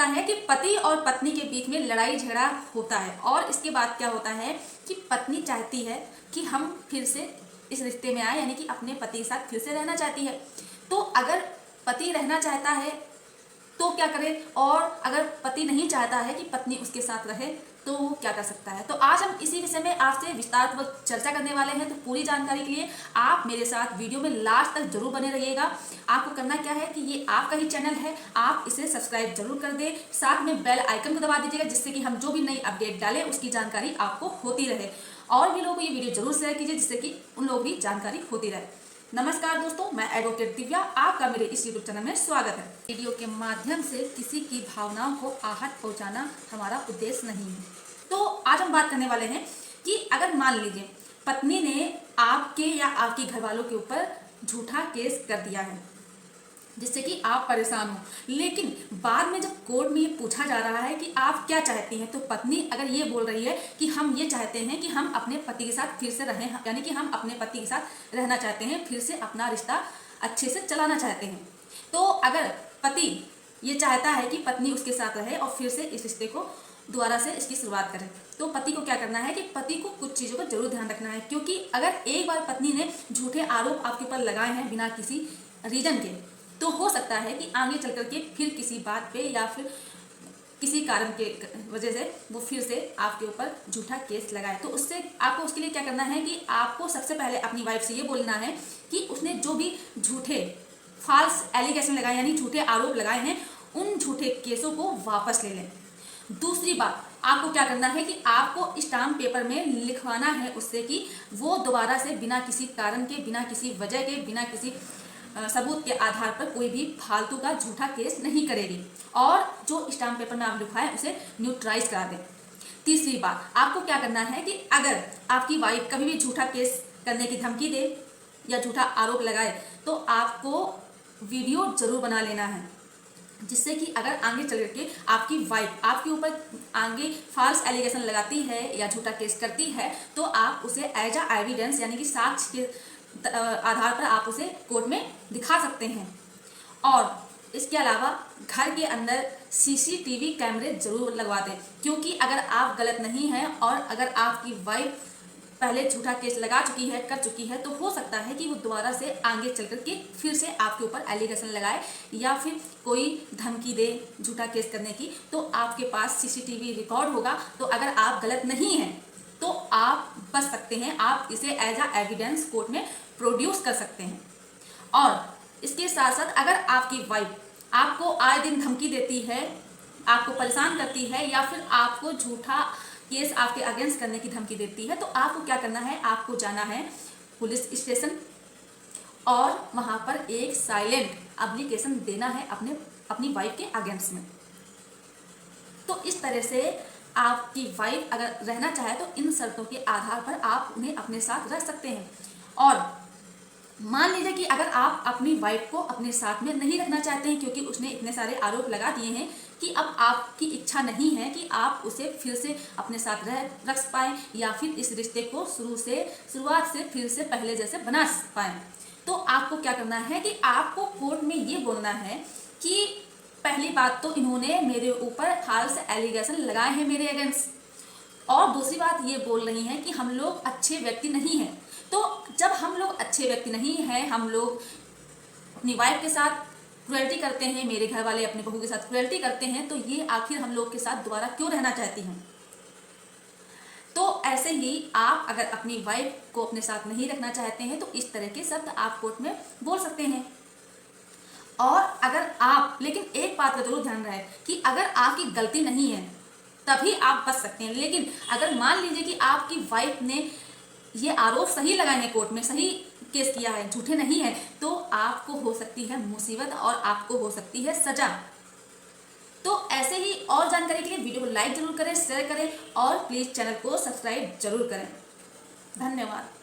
होता है कि पति और पत्नी के बीच में लड़ाई झगड़ा होता है और इसके बाद क्या होता है कि पत्नी चाहती है कि हम फिर से इस रिश्ते में आए, यानी कि अपने पति के साथ फिर से रहना चाहती है। तो अगर पति रहना चाहता है तो क्या करे, और अगर पति नहीं चाहता है कि पत्नी उसके साथ रहे तो वो क्या कर सकता है। तो आज हम इसी विषय में आपसे विस्तारपूर्वक चर्चा करने वाले हैं। तो पूरी जानकारी के लिए आप मेरे साथ वीडियो में लास्ट तक जरूर बने रहिएगा। आपको करना क्या है कि ये आपका ही चैनल है, आप इसे सब्सक्राइब जरूर कर दें, साथ में बेल आइकन को दबा दीजिएगा जिससे कि हम जो भी नई अपडेट डालें उसकी जानकारी आपको होती रहे। और भी लोगों को ये वीडियो जरूर शेयर कीजिए जिससे कि उन लोगों की जानकारी होती रहे। नमस्कार दोस्तों, मैं एडवोकेट दिव्या, आपका मेरे इस यूट्यूब चैनल में स्वागत है। वीडियो के माध्यम से किसी की भावनाओं को आहत पहुंचाना हमारा उद्देश्य नहीं है। तो आज हम बात करने वाले हैं कि अगर मान लीजिए पत्नी ने आपके या आपके घर वालों के ऊपर झूठा केस कर दिया है जिससे कि आप परेशान हो, लेकिन बाद में जब कोर्ट में ये पूछा जा रहा है कि आप क्या चाहती हैं, तो पत्नी अगर ये बोल रही है कि हम ये चाहते हैं कि हम अपने पति के साथ फिर से रहें, यानी कि हम अपने पति के साथ रहना चाहते हैं, फिर से अपना रिश्ता अच्छे से चलाना चाहते हैं। तो अगर पति ये चाहता है कि पत्नी उसके साथ रहे और फिर से इस रिश्ते को दोबारा से इसकी शुरुआत करें, तो पति को क्या करना है कि पति को कुछ चीज़ों का जरूर ध्यान रखना है। क्योंकि अगर एक बार पत्नी ने झूठे आरोप आपके ऊपर लगाए हैं बिना किसी रीजन के, तो हो सकता है कि आगे चल करके फिर किसी बात पे या फिर किसी कारण के वजह से वो फिर से आपके ऊपर झूठा केस लगाए। तो उससे आपको उसके लिए क्या करना है कि आपको सबसे पहले अपनी वाइफ से ये बोलना है कि उसने जो भी झूठे फॉल्स एलिगेशन लगाए यानी झूठे आरोप लगाए हैं, उन झूठे केसों को वापस ले लें। दूसरी बात, आपको क्या करना है कि आपको स्टाम्प पेपर में लिखवाना है उससे कि वो दोबारा से बिना किसी कारण के, बिना किसी वजह के, बिना किसी सबूत के आधार पर कोई भी फालतू का झूठा केस नहीं करेगी, और जो स्टाम्प पेपर में आप लिखवाएं उसे न्यूट्राइज करा दें। तीसरी बात, आपको क्या करना है कि अगर आपकी वाइफ कभी भी झूठा केस करने की धमकी दे या झूठा आरोप लगाए, तो आपको वीडियो जरूर बना लेना है जिससे कि अगर आगे चल के आपकी वाइफ आपके ऊपर आगे फॉल्स एलिगेशन लगाती है या झूठा केस करती है, तो आप उसे एज अ एविडेंस यानी कि साक्ष्य के आधार पर आप उसे कोर्ट में दिखा सकते हैं। और इसके अलावा घर के अंदर सीसीटीवी कैमरे जरूर लगवा दें, क्योंकि अगर आप गलत नहीं हैं और अगर आपकी वाइफ पहले झूठा केस लगा चुकी है, कर चुकी है, तो हो सकता है कि वो दोबारा से आगे चल कर के फिर से आपके ऊपर एलिगेशन लगाए या फिर कोई धमकी दे झूठा केस करने की। तो आपके पास सीसीटीवी रिकॉर्ड होगा, तो अगर आप गलत नहीं हैं तो आप बच सकते हैं, आप इसे एज अ एविडेंस कोर्ट में प्रोड्यूस कर सकते हैं। और इसके साथ साथ अगर आपकी वाइफ आपको आए दिन धमकी देती है, आपको परेशान करती है या फिर आपको झूठा केस आपके अगेंस्ट करने की धमकी देती है, तो आपको क्या करना है, आपको जाना है पुलिस स्टेशन और वहां पर एक साइलेंट एप्लीकेशन देना है अपनी वाइफ के अगेंस्ट में। तो इस तरह से आपकी वाइफ अगर रहना चाहे तो इन शर्तों के आधार पर आप उन्हें अपने साथ रख सकते हैं। और मान लीजिए कि अगर आप अपनी वाइफ को अपने साथ में नहीं रखना चाहते हैं क्योंकि उसने इतने सारे आरोप लगा दिए हैं कि अब आपकी इच्छा नहीं है कि आप उसे फिर से अपने साथ रख पाएँ या फिर इस रिश्ते को शुरुआत से फिर से पहले जैसे बना पाएँ, तो आपको क्या करना है कि आपको कोर्ट में ये बोलना है कि पहली बात तो इन्होंने मेरे ऊपर फॉल्स एलिगेशन लगाए हैं मेरे अगेंस्ट, और दूसरी बात ये बोल रही हैं कि हम लोग अच्छे व्यक्ति नहीं हैं। तो जब हम लोग अच्छे व्यक्ति नहीं हैं, हम लोग अपनी वाइफ के साथ क्रुएल्टी करते हैं, मेरे घर वाले अपने बहू के साथ क्रुएल्टी करते हैं, तो ये आखिर हम लोग के साथ दोबारा क्यों रहना चाहती हैं। तो ऐसे ही आप अगर अपनी वाइफ को अपने साथ नहीं रखना चाहते हैं तो इस तरह के शब्द आप कोर्ट में बोल सकते हैं। और अगर आप, लेकिन एक बात का जरूर ध्यान रहे कि अगर आपकी गलती नहीं है तभी आप बच सकते हैं, लेकिन अगर मान लीजिए कि आपकी वाइफ ने ये आरोप सही लगाए हैं, कोर्ट में सही केस किया है, झूठे नहीं है, तो आपको हो सकती है मुसीबत और आपको हो सकती है सजा। तो ऐसे ही और जानकारी के लिए वीडियो को लाइक जरूर करें, शेयर करें और प्लीज चैनल को सब्सक्राइब जरूर करें। धन्यवाद।